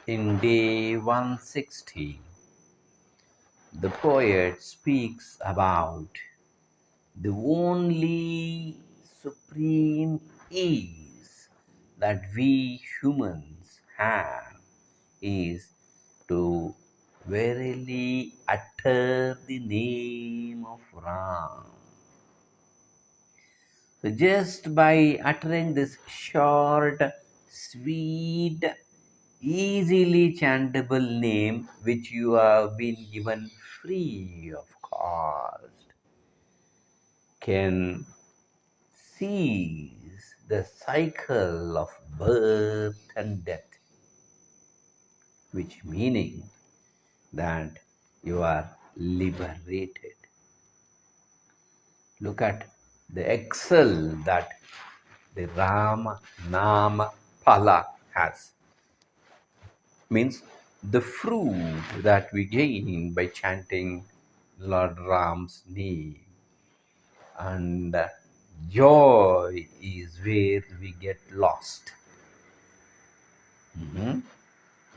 In day 160, the poet speaks about the only supreme ease that we humans have is to verily utter the name of Ram. So just by uttering this short, sweet, easily chantable name which you have been given free of cost can cease the cycle of birth and death, which meaning that you are liberated. Look at the excel that the Ram Nam Pala has. Means the fruit that we gain by chanting Lord Ram's name. And joy is where we get lost.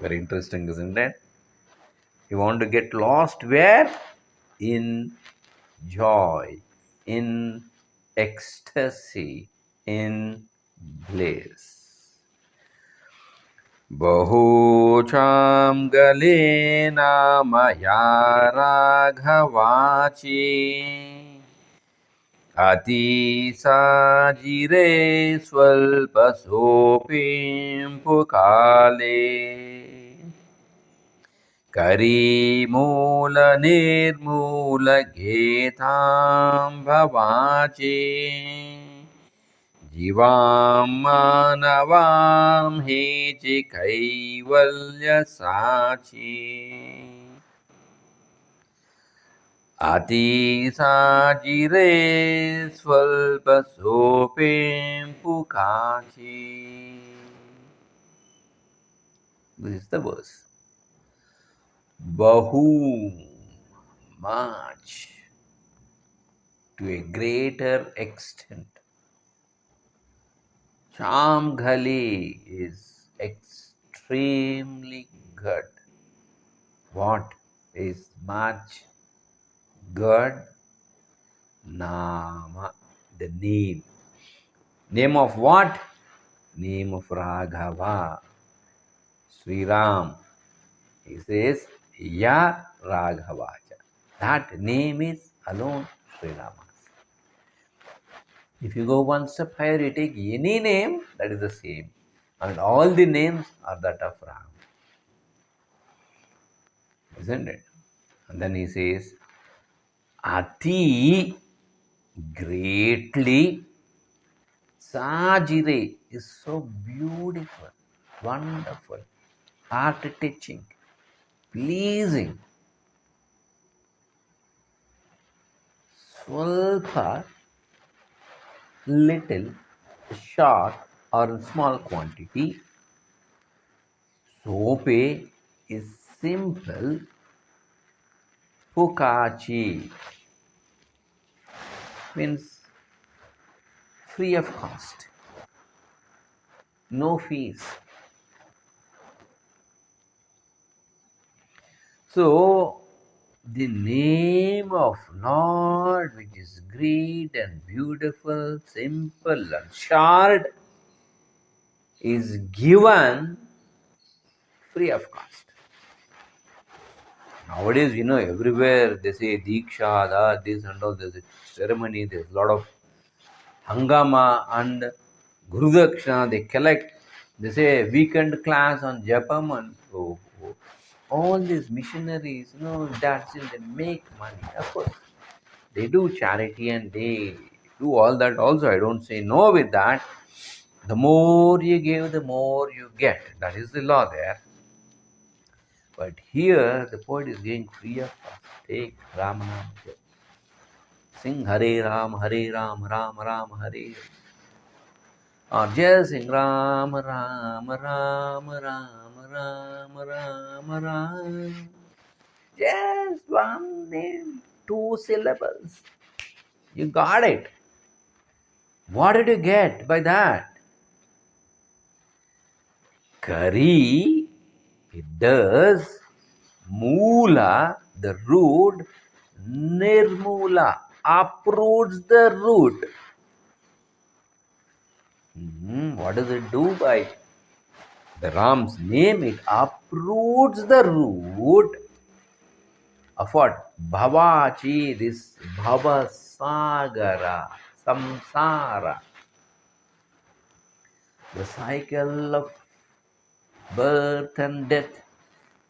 Very interesting, isn't it? You want to get lost where? In joy, in ecstasy, in bliss. Bahucham galena maya Raghavachi Ati sajire swalpasopim pukale Karimula nirmula getam bhavachi Jivam manavam hechi kaivalya sachi Ati sajire swalpasopim pukachi. This is the verse. Bahu, much, to a greater extent. Chamghali is extremely good. What is much good? Nama, the name. Name of what? Name of Raghava. Sri Ram. He says, Ya Raghavacha. That name is alone Sri Rama's. If you go one step higher, you take any name, that is the same. And all the names are that of Ram. Isn't it? And then he says, Ati, greatly, Sajire is so beautiful, wonderful, heart-touching, pleasing. Swalpa, little, short or in small quantity. Sope is simple. Pukachi means free of cost, no fees. So, the name of Lord, which is great and beautiful, simple and short, is given free of cost. Nowadays, everywhere they say Diksha, that, this and all, there's a ceremony, there's a lot of hangama and Gurudakshana, they collect, they say weekend class on Japam and all these missionaries, that's it, they make money. Of course, they do charity and they do all that also. I don't say no with that. The more you give, the more you get. That is the law there. But here, the poet is getting free of cost. Take Ramanam. Sing Hare Ram, Ram Ram, Hare. Or just sing Ram, Ram, Ram, Ram, Ram, Ram, Ram. Just one name, 2 syllables. You got it. What did you get by that? Kari It does. Mula, the root. Nirmula, uproots the root. What does it do by the Ram's name? It uproots the root of what? Bhavachi, this Bhavasagara, samsara, the cycle of birth and death,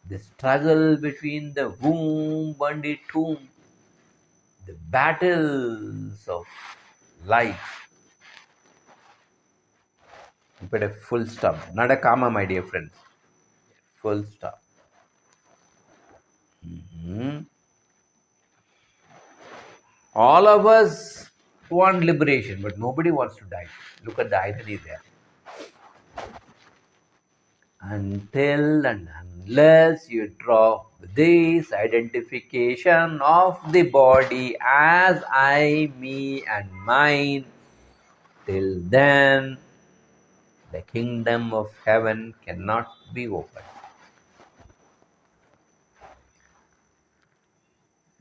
the struggle between the womb and the tomb, the battles of life. You put a full stop, not a comma, my dear friends. Full stop. All of us want liberation, but nobody wants to die. Look at the irony there. Until and unless you drop this identification of the body as I, me, and mine, till then the kingdom of heaven cannot be opened.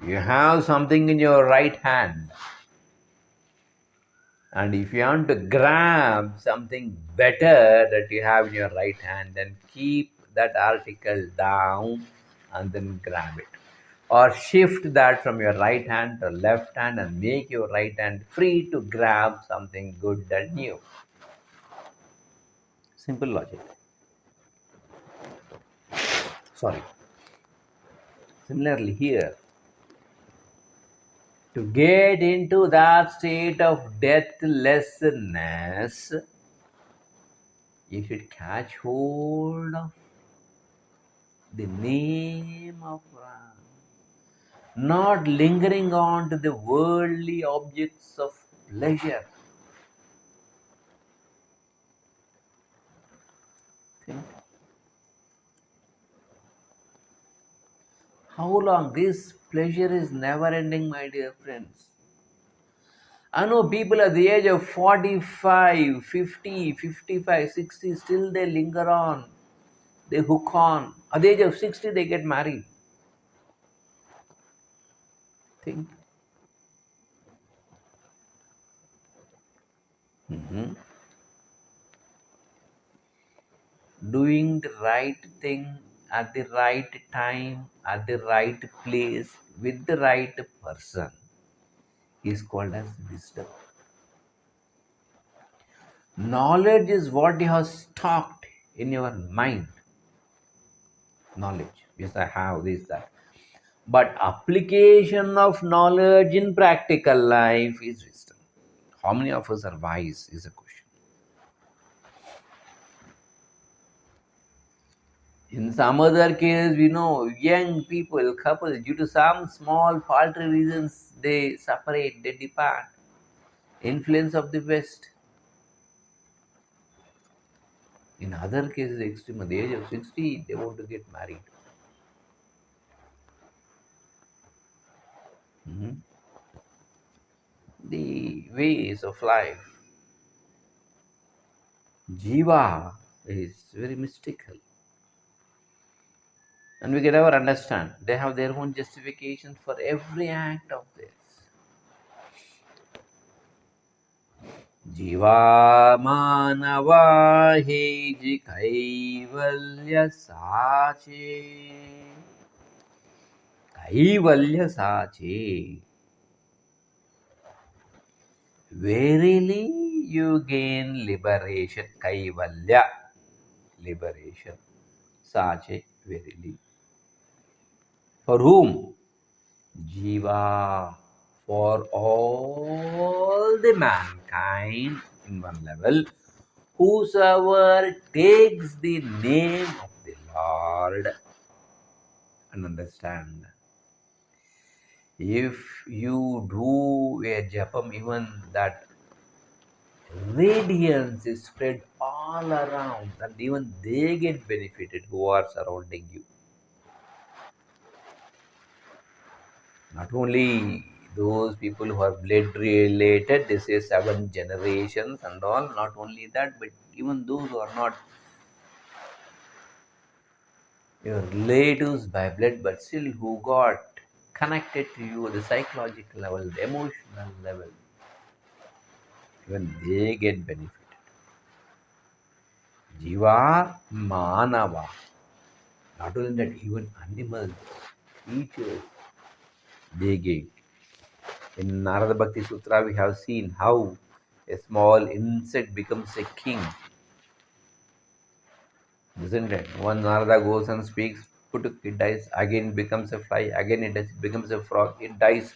You have something in your right hand, and if you want to grab something better that you have in your right hand, then keep that article down and then grab it. Or shift that from your right hand to left hand and make your right hand free to grab something good and new. Simple logic. Sorry. Similarly, here, to get into that state of deathlessness, you should catch hold of the name of Ram, not lingering on to the worldly objects of pleasure. Think how long this pleasure is never ending, my dear friends. I know people at the age of 45, 50, 55, 60, still they linger on, they hook on. At the age of 60, they get married. Think. Doing the right thing at the right time, at the right place, with the right person is called as wisdom. Knowledge is what you have stocked in your mind. Knowledge. Yes, I have this, that. But application of knowledge in practical life is wisdom. How many of us are wise is a question. In some other case, we know young people, couples, due to some small paltry reasons, they separate, they depart. Influence of the West. In other cases, extreme, at the age of 60, they want to get married. The ways of life. Jiva is very mystical. And we can never understand. They have their own justification for every act of this. Jiva manava heji kaivalya sache. Kaivalya sache. Verily you gain liberation. Kaivalya. Liberation. Sache. Verily. For whom? Jiva, for all the mankind in one level, whosoever takes the name of the Lord and understand. If you do a japam, even that radiance is spread all around, and even they get benefited who are surrounding you. Not only those people who are blood related, this is 7 generations and all, not only that, but even those who are not your relatives by blood, but still who got connected to you at the psychological level, the emotional level, even they get benefited. Jiva Manava. Not only that, even animals, creatures, they gain. In Narada Bhakti Sutra, we have seen how a small insect becomes a king, isn't it? One Narada goes and speaks, putuk, it dies, again it becomes a fly, again it becomes a frog, it dies.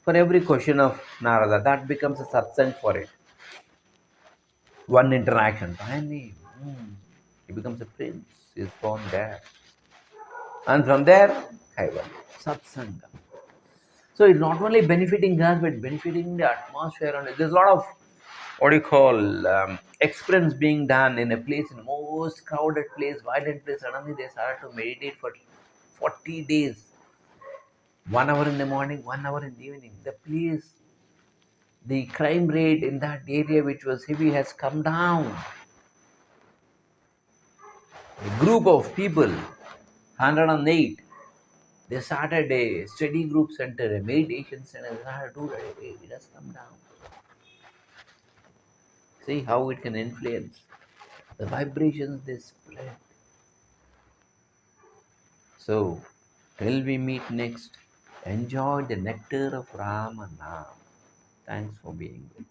For every question of Narada, that becomes a satsang for it. One interaction, finally, he becomes a prince, is born there. And from there, Kaivalya, satsanga. So it's not only benefiting us, but benefiting the atmosphere. And there's a lot of what do you call experiments being done in a place, in the most crowded place, violent place. Suddenly they started to meditate for 40 days, 1 hour in the morning, 1 hour in the evening. The place, the crime rate in that area, which was heavy, has come down. A group of people, 108, they started a study group center, a meditation center. They started to do that. It has come down. See how it can influence the vibrations they spread. So, till we meet next, enjoy the nectar of Ram and Nam. Thanks for being with me.